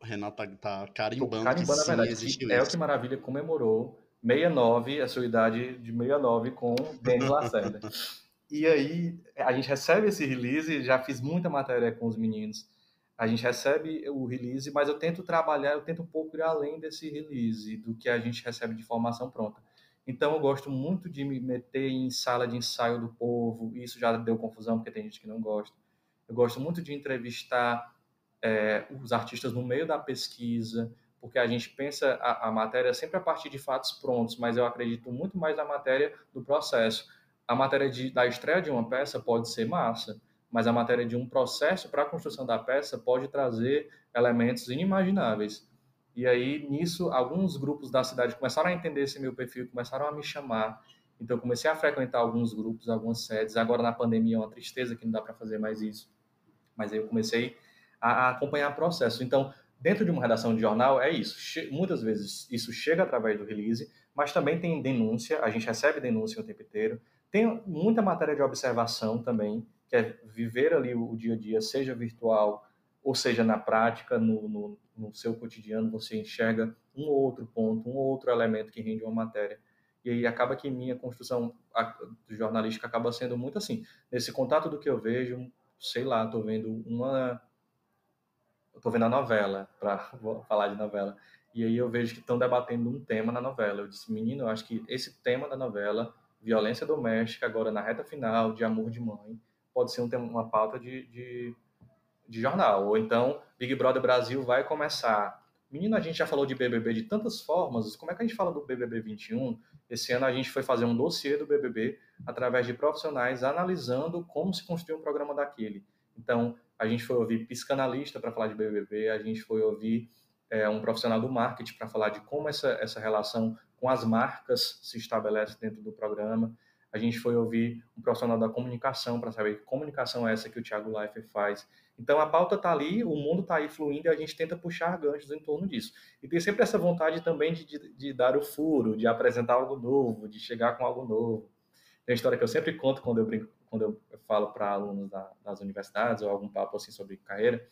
o Renato tá tô carimbando que carimbando a sim, verdade, que existiu é o que isso. Maravilha comemorou 69, a sua idade de 69 com Denis Lacerda. E aí a gente recebe esse release, já fiz muita matéria com os meninos. A gente recebe o release, mas eu tento trabalhar, eu tento um pouco ir além desse release, do que a gente recebe de formação pronta. Então eu gosto muito de me meter em sala de ensaio do povo, e isso já deu confusão porque tem gente que não gosta. Eu gosto muito de entrevistar os artistas no meio da pesquisa, porque a gente pensa a matéria sempre a partir de fatos prontos, mas eu acredito muito mais na matéria do processo. A matéria da estreia de uma peça pode ser massa, mas a matéria de um processo para a construção da peça pode trazer elementos inimagináveis. E aí, nisso, alguns grupos da cidade começaram a entender esse meu perfil, começaram a me chamar. Então, eu comecei a frequentar alguns grupos, algumas sedes. Agora, na pandemia, é uma tristeza que não dá para fazer mais isso. Mas aí eu comecei a acompanhar o processo. Então, dentro de uma redação de jornal, é isso. Muitas vezes isso chega através do release, mas também tem denúncia, a gente recebe denúncia o tempo inteiro. Tem muita matéria de observação também, que é viver ali o dia a dia, seja virtual ou seja na prática, no seu cotidiano, você enxerga um outro ponto, um outro elemento que rende uma matéria. E aí acaba que minha construção jornalística acaba sendo muito assim, nesse contato do que eu vejo, sei lá, tô vendo a novela, para falar de novela, e aí eu vejo que estão debatendo um tema na novela. Eu disse, menino, eu acho que esse tema da novela, violência doméstica, agora na reta final, de amor de mãe, pode ser uma pauta de jornal. Ou então, Big Brother Brasil vai começar. Menino, a gente já falou de BBB de tantas formas, como é que a gente fala do BBB 21? Esse ano a gente foi fazer um dossiê do BBB através de profissionais analisando como se construiu um programa daquele. Então, a gente foi ouvir psicanalista para falar de BBB, a gente foi ouvir um profissional do marketing para falar de como essa relação com as marcas se estabelece dentro do programa. A gente foi ouvir um profissional da comunicação para saber que comunicação é essa que o Thiago Leifert faz. Então a pauta está ali, o mundo está aí fluindo e a gente tenta puxar ganchos em torno disso. E tem sempre essa vontade também de dar o furo, de apresentar algo novo, de chegar com algo novo. Tem uma história que eu sempre conto quando eu brinco, quando eu falo para alunos das universidades ou algum papo assim sobre carreira,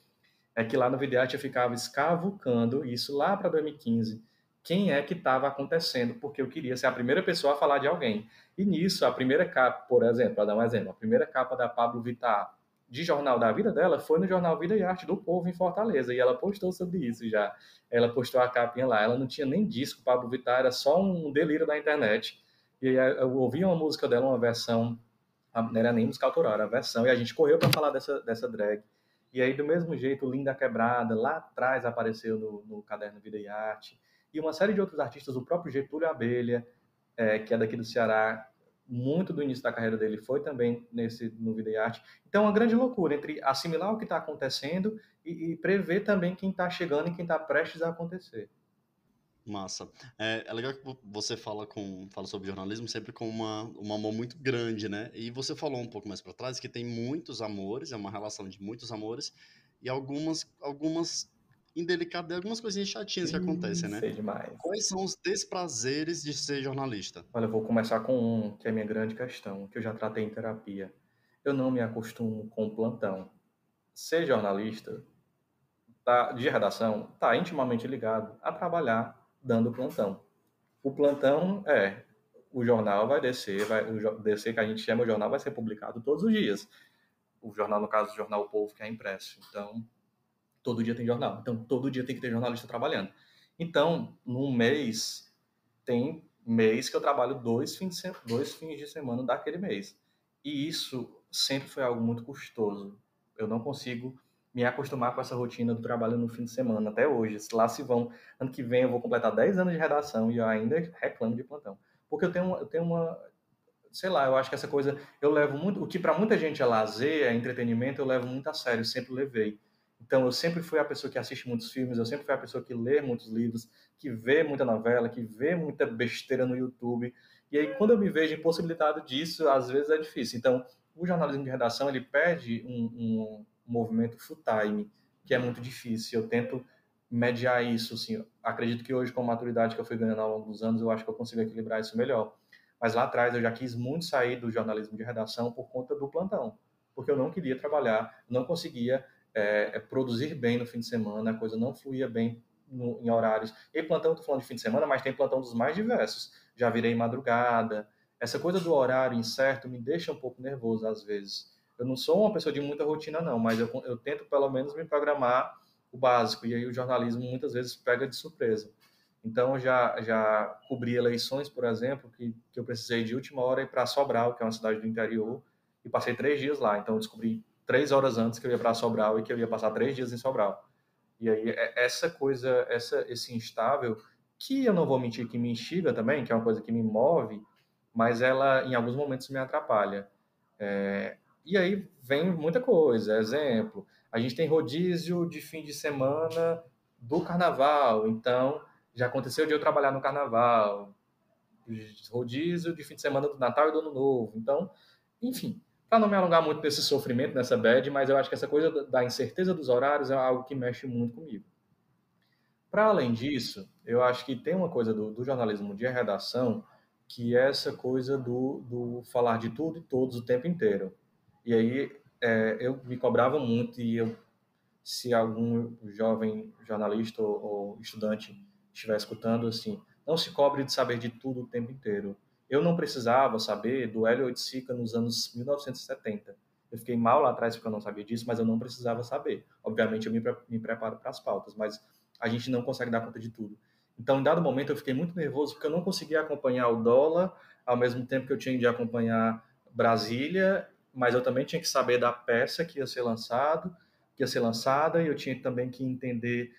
é que lá no Videarte eu ficava escavucando, isso lá para 2015, quem é que estava acontecendo, porque eu queria ser a primeira pessoa a falar de alguém. E nisso, a primeira capa, por exemplo, para dar um exemplo, a primeira capa da Pablo Vittar de jornal da vida dela foi no jornal Vida e Arte do Povo em Fortaleza, e ela postou sobre isso já. Ela postou a capinha lá, ela não tinha nem disco, Pablo Vittar era só um delírio da internet. E aí eu ouvi uma música dela, uma versão, não era nem música autoral, era a versão, e a gente correu para falar dessa drag. E aí, do mesmo jeito, Linda Quebrada, lá atrás apareceu no caderno Vida e Arte. E uma série de outros artistas, o próprio Getúlio Abelha, que é daqui do Ceará, muito do início da carreira dele foi também no Vida e Arte. Então, é uma grande loucura entre assimilar o que está acontecendo e prever também quem está chegando e quem está prestes a acontecer. Massa. É legal que você fala sobre jornalismo sempre com um amor muito grande, né? E você falou um pouco mais para trás que tem muitos amores, é uma relação de muitos amores e algumas indelicadezas, algumas coisinhas chatinhas que acontecem, né? Sei demais. Quais são os desprazeres de ser jornalista? Olha, eu vou começar com um, que é a minha grande questão, que eu já tratei em terapia. Eu não me acostumo com o plantão. Ser jornalista de redação está intimamente ligado a trabalhar dando plantão. O plantão o jornal vai descer, descer que a gente chama o jornal vai ser publicado todos os dias. O jornal, no caso, o jornal O Povo, que é impresso. Então, todo dia tem jornal. Então, todo dia tem que ter jornalista trabalhando. Então, num mês, tem mês que eu trabalho dois fins de semana daquele mês. E isso sempre foi algo muito custoso. Eu não consigo me acostumar com essa rotina do trabalho no fim de semana até hoje. Lá se vão, ano que vem eu vou completar 10 anos de redação e eu ainda reclamo de plantão. Porque eu tenho uma, sei lá, eu acho que essa coisa eu levo muito, o que para muita gente é lazer, é entretenimento, eu levo muito a sério, sempre levei. Então eu sempre fui a pessoa que assiste muitos filmes, eu sempre fui a pessoa que lê muitos livros, que vê muita novela, que vê muita besteira no YouTube. E aí quando eu me vejo impossibilitado disso, às vezes é difícil. Então, o jornalismo de redação, ele pede um movimento full time, que é muito difícil. Eu tento mediar isso, assim, acredito que hoje com a maturidade que eu fui ganhando ao longo dos anos, eu acho que eu consigo equilibrar isso melhor. Mas lá atrás eu já quis muito sair do jornalismo de redação por conta do plantão, porque eu não queria trabalhar, não conseguia produzir bem no fim de semana, a coisa não fluía bem em horários. E plantão, estou falando de fim de semana, mas tem plantão dos mais diversos. Já virei madrugada. Essa coisa do horário incerto me deixa um pouco nervoso às vezes. Eu não sou uma pessoa de muita rotina, não, mas eu tento pelo menos me programar o básico. E aí o jornalismo muitas vezes pega de surpresa. Então, já cobri eleições, por exemplo, que eu precisei de última hora ir para Sobral, que é uma cidade do interior, e passei 3 dias lá. Então, eu descobri 3 horas antes que eu ia para Sobral e que eu ia passar 3 dias em Sobral. E aí, essa coisa, esse instável, que eu não vou mentir que me instiga também, que é uma coisa que me move, mas ela, em alguns momentos, me atrapalha. E aí vem muita coisa. Exemplo, a gente tem rodízio de fim de semana do carnaval, então já aconteceu de eu trabalhar no carnaval, rodízio de fim de semana do Natal e do Ano Novo. Então, enfim, para não me alongar muito nesse sofrimento, nessa bad, mas eu acho que essa coisa da incerteza dos horários é algo que mexe muito comigo. Para além disso, eu acho que tem uma coisa do jornalismo de redação que é essa coisa do falar de tudo e todos o tempo inteiro. E aí eu me cobrava muito e se algum jovem jornalista ou estudante estiver escutando, assim, não se cobre de saber de tudo o tempo inteiro. Eu não precisava saber do Hélio Oiticica nos anos 1970. Eu fiquei mal lá atrás porque eu não sabia disso, mas eu não precisava saber. Obviamente eu me preparo para as pautas, mas a gente não consegue dar conta de tudo. Então, em dado momento, eu fiquei muito nervoso porque eu não conseguia acompanhar o dólar ao mesmo tempo que eu tinha de acompanhar Brasília, mas eu também tinha que saber da peça que ia ser lançada, e eu tinha também que entender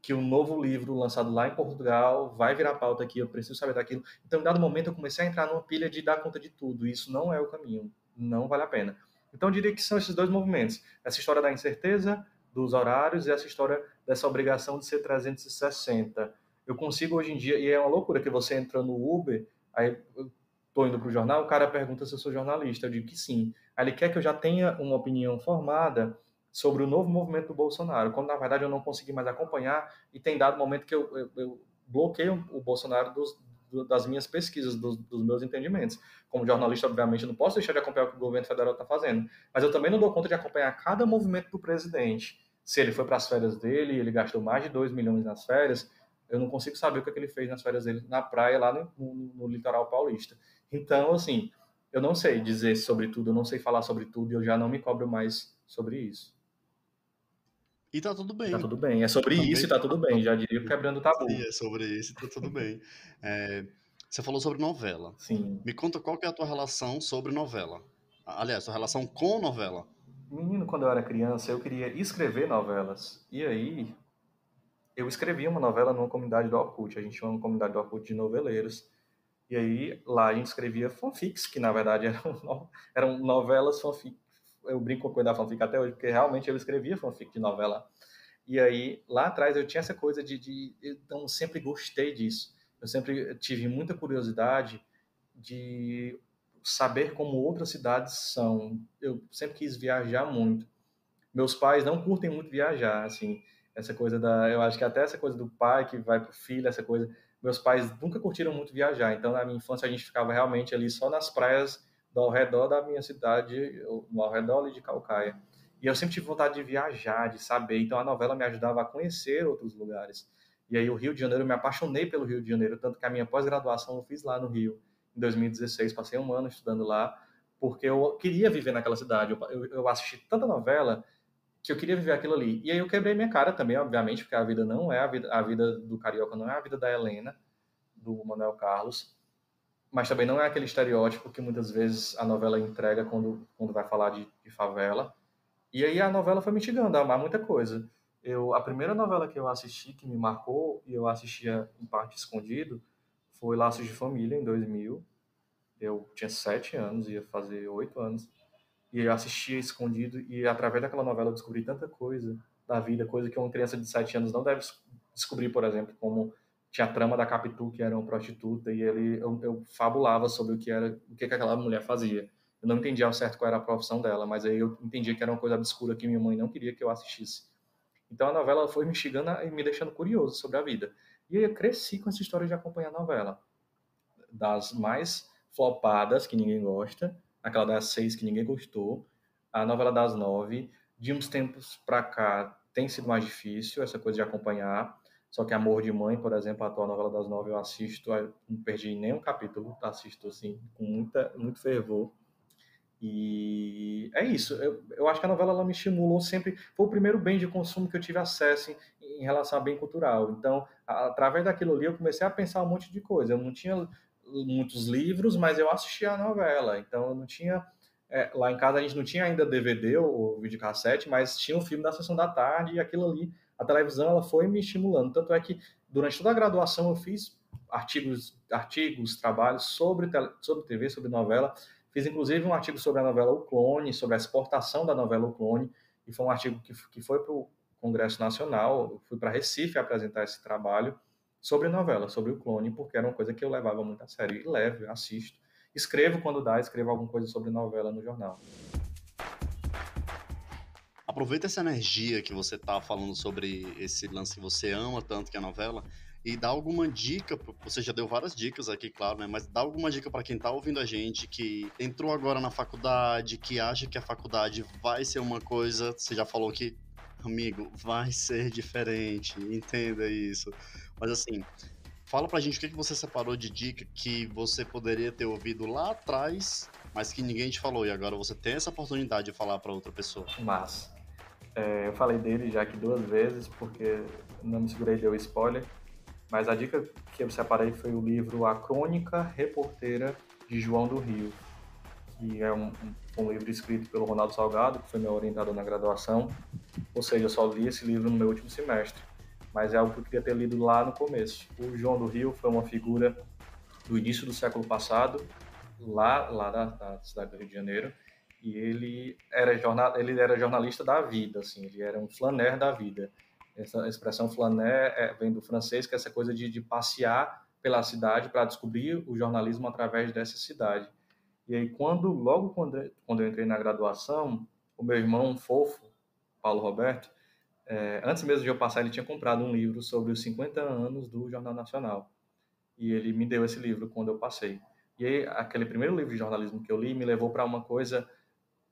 que um novo livro lançado lá em Portugal vai virar pauta aqui, eu preciso saber daquilo. Então, em dado momento, eu comecei a entrar numa pilha de dar conta de tudo, e isso não é o caminho, não vale a pena. Então, eu diria que são esses dois movimentos, essa história da incerteza dos horários e essa história dessa obrigação de ser 360. Eu consigo hoje em dia, e é uma loucura que você entra no Uber, aí eu estou indo para o jornal, o cara pergunta se eu sou jornalista, eu digo que sim. Aí ele quer que eu já tenha uma opinião formada sobre o novo movimento do Bolsonaro, quando na verdade eu não consegui mais acompanhar e tem dado momento que eu bloqueio o Bolsonaro das minhas pesquisas, dos meus entendimentos. Como jornalista, obviamente, eu não posso deixar de acompanhar o que o governo federal está fazendo, mas eu também não dou conta de acompanhar cada movimento do presidente. Se ele foi para as férias dele, ele gastou mais de 2 milhões nas férias, eu não consigo saber o que ele fez nas férias dele na praia, lá no litoral paulista. Então, assim, eu não sei dizer sobre tudo, eu não sei falar sobre tudo e eu já não me cobro mais sobre isso. E tá tudo E tá bem. tudo bem. É sobre isso Também e tá tudo bem. Já diria quebrando o tabu. sim, é sobre isso, tá tudo bem. Você falou sobre novela. Sim. Me conta qual que é a tua relação sobre novela. Aliás, tua relação com novela. Menino, quando eu era criança, eu queria escrever novelas. E aí, eu escrevi uma novela numa comunidade do Orkut. A gente tinha uma comunidade do Orkut de noveleiros. E aí, lá a gente escrevia fanfics, que na verdade eram novelas fanfic. Eu brinco com a coisa da fanfic até hoje, porque realmente eu escrevia fanfic de novela. E aí, lá atrás, eu tinha essa coisa então, sempre gostei disso. Eu sempre tive muita curiosidade de saber como outras cidades são. Eu sempre quis viajar muito. Meus pais não curtem muito viajar, assim, essa coisa eu acho que até essa coisa do pai que vai pro filho, essa coisa, meus pais nunca curtiram muito viajar, então na minha infância a gente ficava realmente ali só nas praias ao redor da minha cidade, ao redor ali de Calcaia. E eu sempre tive vontade de viajar, de saber, então a novela me ajudava a conhecer outros lugares. E aí o Rio de Janeiro, eu me apaixonei pelo Rio de Janeiro, tanto que a minha pós-graduação eu fiz lá no Rio, em 2016, passei um ano estudando lá, porque eu queria viver naquela cidade. Eu assisti tanta novela que eu queria viver aquilo ali. E aí eu quebrei minha cara também, obviamente, porque a vida não é a vida do carioca não é a vida da Helena, do Manuel Carlos, mas também não é aquele estereótipo que muitas vezes a novela entrega quando vai falar de favela. E aí a novela foi me instigando a amar muita coisa. A primeira novela que eu assisti que me marcou e eu assistia em parte escondido foi Laços de Família em 2000. Eu tinha 7 anos, ia fazer 8 anos. E eu assistia escondido e através daquela novela eu descobri tanta coisa da vida, coisa que uma criança de 7 anos não deve descobrir, por exemplo, como tinha a trama da Capitu, que era uma prostituta, e eu fabulava sobre o que aquela mulher fazia. Eu não entendia ao certo qual era a profissão dela, mas aí eu entendia que era uma coisa obscura que minha mãe não queria que eu assistisse. Então a novela foi me instigando e me deixando curioso sobre a vida. E aí eu cresci com essa história de acompanhar a novela. Das mais flopadas, que ninguém gosta, aquela das 6 que ninguém gostou, a novela das 9. De uns tempos para cá tem sido mais difícil essa coisa de acompanhar. Só que Amor de Mãe, por exemplo, a atual novela das 9 eu assisto, eu não perdi nenhum capítulo, assisto assim com muito fervor. E é isso. Eu acho que a novela ela me estimulou sempre. Foi o primeiro bem de consumo que eu tive acesso em relação a bem cultural. Então, através daquilo ali, eu comecei a pensar um monte de coisa. Eu não tinha muitos livros, mas eu assistia a novela. Então, eu não tinha. Lá em casa a gente não tinha ainda DVD ou videocassete, mas tinha um filme da sessão da tarde e aquilo ali, a televisão, ela foi me estimulando. Tanto é que durante toda a graduação eu fiz artigos, trabalhos sobre TV, sobre novela. Fiz inclusive um artigo sobre a novela O Clone, sobre a exportação da novela O Clone, e foi um artigo que foi para o Congresso Nacional. Eu fui para Recife apresentar esse trabalho sobre novela, sobre o Clone, porque era uma coisa que eu levava muito a sério. E levo, assisto. Escrevo quando dá, escrevo alguma coisa sobre novela no jornal. Aproveita essa energia que você tá falando sobre esse lance que você ama tanto que é a novela e dá alguma dica, você já deu várias dicas aqui, claro, né? Mas dá alguma dica para quem tá ouvindo a gente que entrou agora na faculdade, que acha que a faculdade vai ser uma coisa, você já falou que, amigo, vai ser diferente, entenda isso. Mas assim, fala pra gente o que você separou de dica que você poderia ter ouvido lá atrás, mas que ninguém te falou e agora você tem essa oportunidade de falar para outra pessoa. Mas eu falei dele já aqui 2 vezes, porque não me segurei, deu spoiler. Mas a dica que eu separei foi o livro A Crônica Reporteira de João do Rio, que é um livro escrito pelo Ronaldo Salgado, que foi meu orientador na graduação. Ou seja, eu só li esse livro no meu último semestre, mas é algo que eu queria ter lido lá no começo. O João do Rio foi uma figura do início do século passado, lá da cidade do Rio de Janeiro, e ele era jornalista da vida, assim, ele era um flaneur da vida. Essa expressão flaneur vem do francês, que é essa coisa de passear pela cidade para descobrir o jornalismo através dessa cidade. E aí, quando eu entrei na graduação, o meu irmão fofo, Paulo Roberto, antes mesmo de eu passar, ele tinha comprado um livro sobre os 50 anos do Jornal Nacional. E ele me deu esse livro quando eu passei. E aí, aquele primeiro livro de jornalismo que eu li me levou para uma coisa,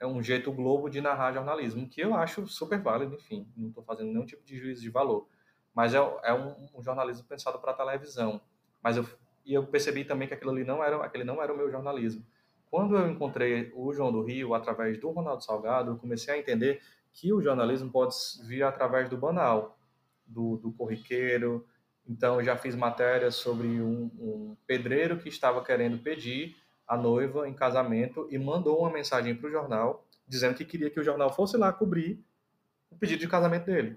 um jeito Globo de narrar jornalismo, que eu acho super válido, enfim, não estou fazendo nenhum tipo de juízo de valor. Mas é um jornalismo pensado para televisão. E eu percebi também que aquele não era o meu jornalismo. Quando eu encontrei o João do Rio, através do Ronaldo Salgado, eu comecei a entender que o jornalismo pode vir através do banal, do corriqueiro. Então, eu já fiz matérias sobre um pedreiro que estava querendo pedir a noiva em casamento e mandou uma mensagem para o jornal dizendo que queria que o jornal fosse lá cobrir o pedido de casamento dele.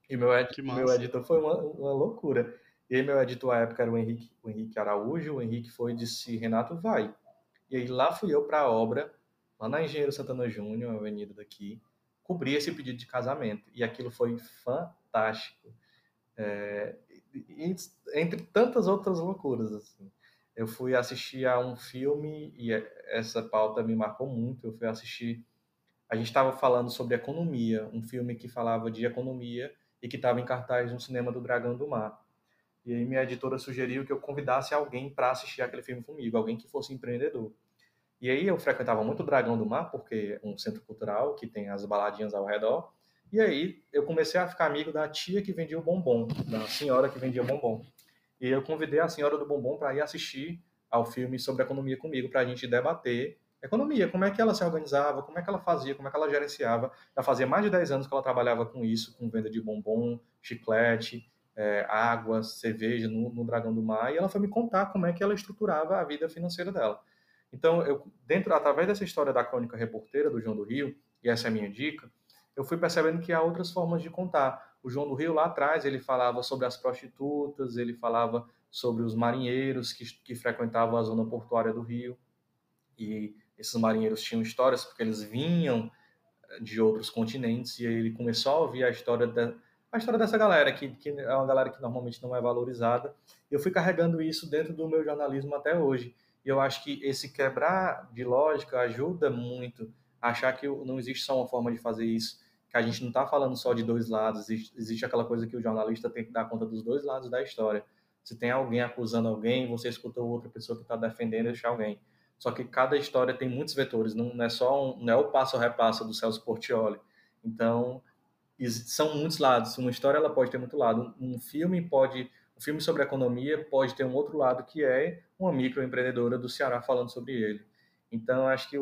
E Que meu massa. editor foi uma loucura. E aí meu editor à época era o Henrique Araújo, o Henrique foi e disse, Renato, vai. E aí lá fui eu para a obra, lá na Engenheiro Santana Júnior, uma avenida daqui, cobri esse pedido de casamento. E aquilo foi fantástico. É, entre tantas outras loucuras, assim. Eu fui assistir a um filme e essa pauta me marcou muito. Eu fui assistir. A gente estava falando sobre economia, um filme que falava de economia e que estava em cartaz no cinema do Dragão do Mar. E aí minha editora sugeriu que eu convidasse alguém para assistir aquele filme comigo, alguém que fosse empreendedor. E aí eu frequentava muito o Dragão do Mar, porque é um centro cultural que tem as baladinhas ao redor. E aí eu comecei a ficar amigo da tia que vendia o bombom, da senhora que vendia o bombom. E eu convidei a senhora do bombom para ir assistir ao filme sobre economia comigo, para a gente debater economia, como é que ela se organizava, como é que ela fazia, como é que ela gerenciava. Já fazia mais de 10 anos que ela trabalhava com isso, com venda de bombom, chiclete, água, cerveja no Dragão do Mar, e ela foi me contar como é que ela estruturava a vida financeira dela. Então, através dessa história da crônica reporteira do João do Rio, e essa é a minha dica, eu fui percebendo que há outras formas de contar. O João do Rio, lá atrás, ele falava sobre as prostitutas, ele falava sobre os marinheiros que frequentavam a zona portuária do Rio. E esses marinheiros tinham histórias porque eles vinham de outros continentes, e aí ele começou a ouvir a história dessa galera, que é uma galera que normalmente não é valorizada. E eu fui carregando isso dentro do meu jornalismo até hoje. E eu acho que esse quebrar de lógica ajuda muito a achar que não existe só uma forma de fazer isso, que a gente não está falando só de dois lados, existe aquela coisa que o jornalista tem que dar conta dos dois lados da história. Se tem alguém acusando alguém, você escuta outra pessoa que está defendendo esse alguém. Só que cada história tem muitos vetores, não é só não é o passo a repasso do Celso Portiolli. Então, são muitos lados. Uma história ela pode ter muito lado. Um filme sobre economia pode ter um outro lado que é uma microempreendedora do Ceará falando sobre ele. Então, acho que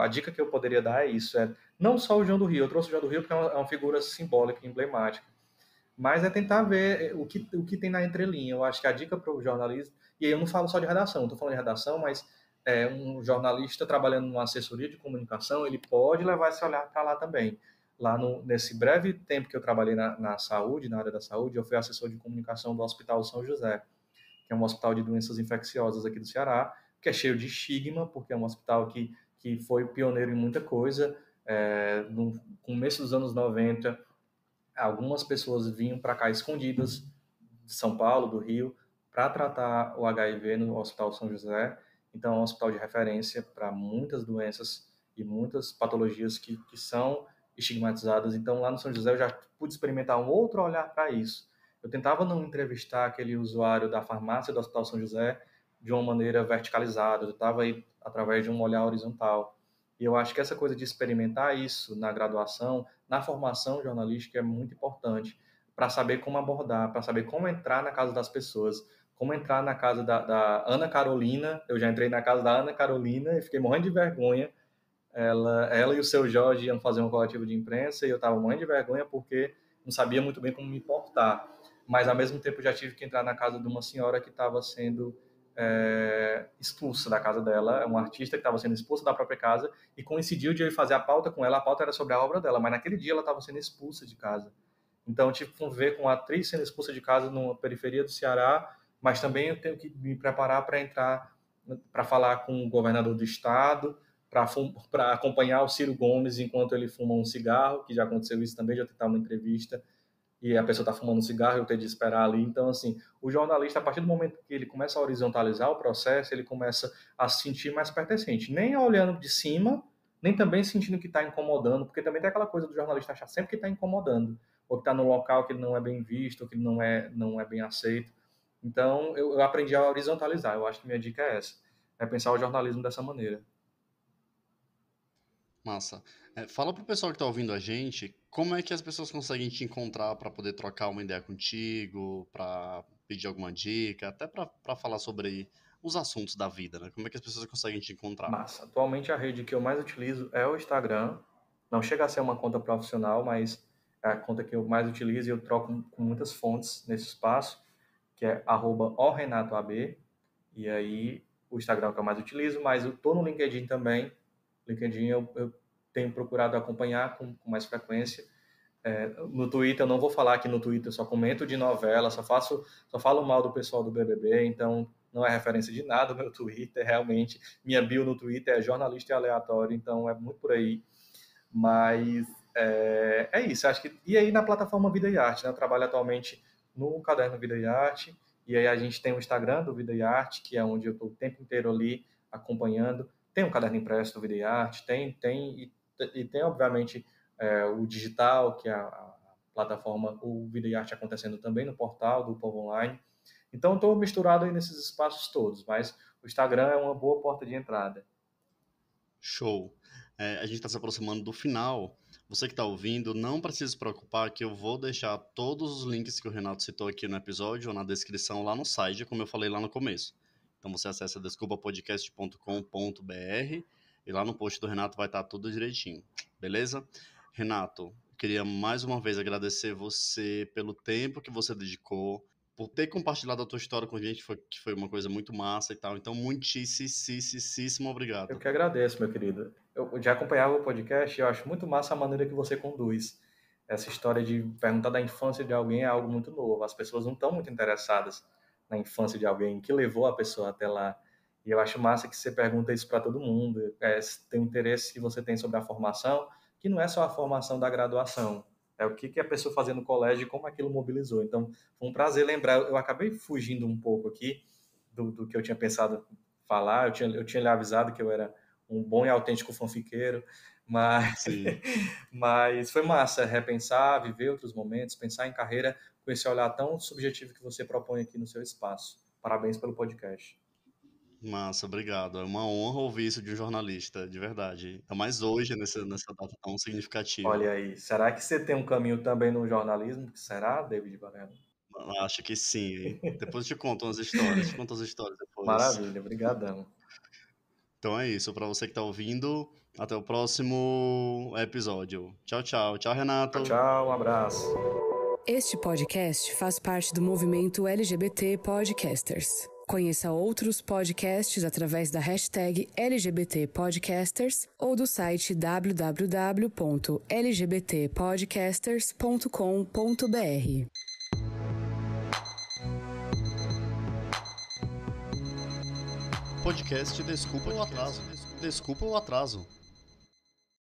a dica que eu poderia dar é isso: não só o João do Rio. Eu trouxe o João do Rio porque é uma figura simbólica, emblemática, mas é tentar ver o que tem na entrelinha. Eu acho que a dica para o jornalismo, e aí eu não falo só de redação, estou falando de redação, mas um jornalista trabalhando numa assessoria de comunicação, ele pode levar esse olhar para lá também. Lá nesse breve tempo que eu trabalhei na saúde, na área da saúde, eu fui assessor de comunicação do Hospital São José, que é um hospital de doenças infecciosas aqui do Ceará, que é cheio de estigma, porque é um hospital que foi pioneiro em muita coisa. No começo dos anos 90, algumas pessoas vinham para cá escondidas, de São Paulo, do Rio, para tratar o HIV no Hospital São José. Então, é um hospital de referência para muitas doenças e muitas patologias que são estigmatizadas. Então, lá no São José, eu já pude experimentar um outro olhar para isso. Eu tentava não entrevistar aquele usuário da farmácia do Hospital São José de uma maneira verticalizada, eu estava aí através de um olhar horizontal. E eu acho que essa coisa de experimentar isso na graduação, na formação jornalística, é muito importante para saber como abordar, para saber como entrar na casa das pessoas, como entrar na casa da Ana Carolina. Eu já entrei na casa da Ana Carolina e fiquei morrendo de vergonha. Ela e o seu Jorge iam fazer um coletivo de imprensa e eu estava morrendo de vergonha porque não sabia muito bem como me portar. Mas, ao mesmo tempo, já tive que entrar na casa de uma senhora que estava sendo expulsa da casa dela, é uma artista que estava sendo expulsa da própria casa, e coincidiu de eu ir fazer a pauta com ela. A pauta era sobre a obra dela, mas naquele dia ela estava sendo expulsa de casa. Então, eu tive que conviver com a atriz sendo expulsa de casa numa periferia do Ceará, mas também eu tenho que me preparar para entrar, para falar com o governador do estado, para acompanhar o Ciro Gomes enquanto ele fuma um cigarro, que já aconteceu isso também, já tentar uma entrevista e a pessoa está fumando um cigarro, eu tenho de esperar ali. Então, assim, o jornalista, a partir do momento que ele começa a horizontalizar o processo, ele começa a se sentir mais pertencente. Nem olhando de cima, nem também sentindo que está incomodando, porque também tem aquela coisa do jornalista achar sempre que está incomodando, ou que está no local que ele não é bem visto, ou que ele não é bem aceito. Então, eu aprendi a horizontalizar. Eu acho que minha dica é essa, é pensar o jornalismo dessa maneira. Massa. Fala pro pessoal que tá ouvindo a gente, como é que as pessoas conseguem te encontrar para poder trocar uma ideia contigo, para pedir alguma dica, até para falar sobre os assuntos da vida, né? Como é que as pessoas conseguem te encontrar? Massa. Atualmente a rede que eu mais utilizo é o Instagram. Não chega a ser uma conta profissional, mas é a conta que eu mais utilizo e eu troco com muitas fontes nesse espaço, que é @orenatoab. E aí o Instagram é o que eu mais utilizo, mas eu tô no LinkedIn também. LinkedIn eu tenho procurado acompanhar com mais frequência. No Twitter, eu não vou falar que no Twitter eu só comento de novela, só falo mal do pessoal do BBB, então não é referência de nada o meu Twitter, realmente. Minha bio no Twitter é jornalista e aleatório, então é muito por aí. Mas é isso, acho que... E aí na plataforma Vida e Arte, né? Eu trabalho atualmente no Caderno Vida e Arte, e aí a gente tem o Instagram do Vida e Arte, que é onde eu estou o tempo inteiro ali acompanhando. Tem um caderno impresso do Vida e Arte, tem obviamente, o digital, que é a plataforma, o Vida e Arte acontecendo também no portal do Povo Online. Então, estou misturado aí nesses espaços todos, mas o Instagram é uma boa porta de entrada. Show. A gente está se aproximando do final. Você que está ouvindo, não precisa se preocupar que eu vou deixar todos os links que o Renato citou aqui no episódio ou na descrição lá no site, como eu falei lá no começo. Então você acessa desculpapodcast.com.br e lá no post do Renato vai estar tudo direitinho, beleza? Renato, eu queria mais uma vez agradecer você pelo tempo que você dedicou, por ter compartilhado a tua história com a gente, que foi uma coisa muito massa e tal. Então, muitíssimo obrigado. Eu que agradeço, meu querido. Eu já acompanhava o podcast e eu acho muito massa a maneira que você conduz. Essa história de perguntar da infância de alguém é algo muito novo. As pessoas não estão muito interessadas na infância de alguém, que levou a pessoa até lá. E eu acho massa que você pergunta isso para todo mundo. Tem um interesse que você tem sobre a formação, que não é só a formação da graduação. É o que a pessoa fazia no colégio e como aquilo mobilizou. Então, foi um prazer lembrar. Eu acabei fugindo um pouco aqui do que eu tinha pensado falar. Eu tinha lhe avisado que eu era um bom e autêntico fanfiqueiro, mas, mas foi massa repensar, viver outros momentos, pensar em carreira com esse olhar tão subjetivo que você propõe aqui no seu espaço. Parabéns pelo podcast. Massa, obrigado. É uma honra ouvir isso de um jornalista, de verdade. Ainda mais hoje, nessa data tão significativa. Olha aí, será que você tem um caminho também no jornalismo? Será, David Varela? Acho que sim, hein? Depois eu te conto umas histórias, depois. Maravilha, obrigadão. Então é isso, para você que tá ouvindo, até o próximo episódio. Tchau, tchau. Tchau, Renato. Tchau, um abraço. Este podcast faz parte do movimento LGBT Podcasters. Conheça outros podcasts através da hashtag LGBT Podcasters ou do site www.lgbtpodcasters.com.br. Podcast Desculpa o Atraso.